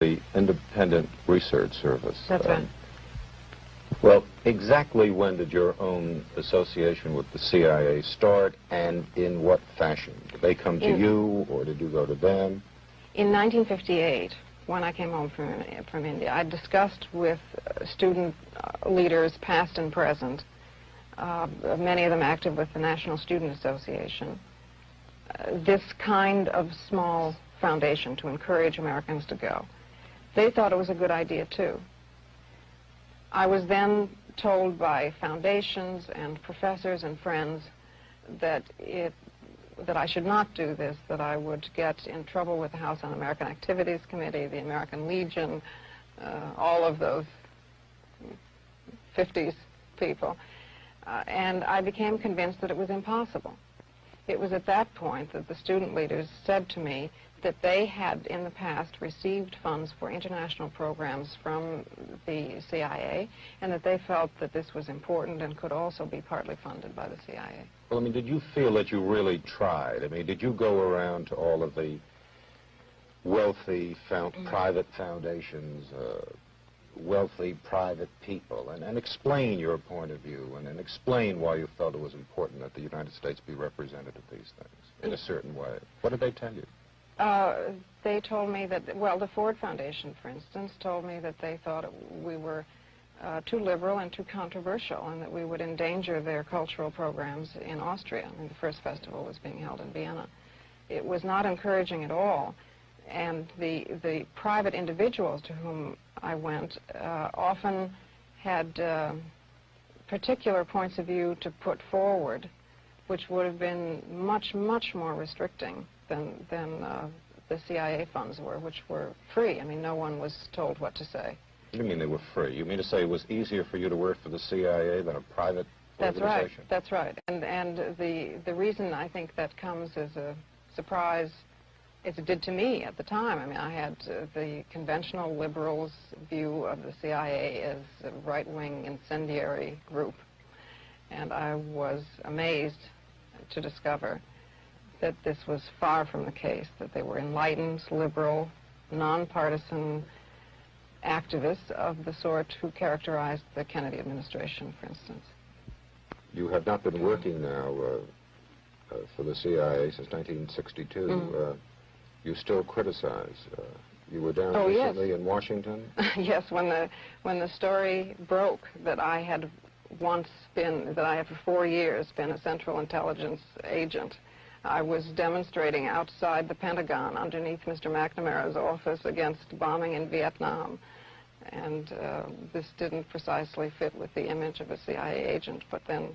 The Independent Research Service. That's right. Well, exactly when did your own association with the CIA start, and in what fashion? Did they come to you, or did you go to them? In 1958, when I came home from India, I discussed with student leaders, past and present, many of them active with the National Student Association, this kind of small foundation to encourage Americans to go. They thought it was a good idea, too. I was then told by foundations and professors and friends that I should not do this, that I would get in trouble with the House Un-American Activities Committee, the American Legion, all of those 50s people. And I became convinced that it was impossible. It was at that point that the student leaders said to me that they had in the past received funds for international programs from the CIA, and that they felt that this was important and could also be partly funded by the CIA. Well, I mean, did you feel that you really tried? I mean, did you go around to all of the wealthy private foundations, wealthy private people, and explain your point of view, and explain why you felt it was important that the United States be represented at these things in a certain way? What did they tell you? They told me that, well, the Ford Foundation, for instance, told me that they thought we were too liberal and too controversial, and that we would endanger their cultural programs in Austria. I mean, the first festival was being held in Vienna. It was not encouraging at all, and the private individuals to whom I went often had particular points of view to put forward, which would have been much, much more restricting than the CIA funds were, which were free. I mean, no one was told what to say. You mean they were free? You mean to say it was easier for you to work for the CIA than a private organization? That's right. And the reason I think that comes as a surprise, as it did to me at the time. I mean, I had the conventional liberals' view of the CIA as a right-wing incendiary group, and I was amazed to discover that this was far from the case, that they were enlightened, liberal, nonpartisan activists of the sort who characterized the Kennedy administration, for instance. You have not been working now for the CIA since 1962. You still criticize. You were down recently in Washington? Yes, when the story broke that I had that I had for 4 years been a Central Intelligence agent, I was demonstrating outside the Pentagon underneath Mr. McNamara's office against bombing in Vietnam. And this didn't precisely fit with the image of a CIA agent, but then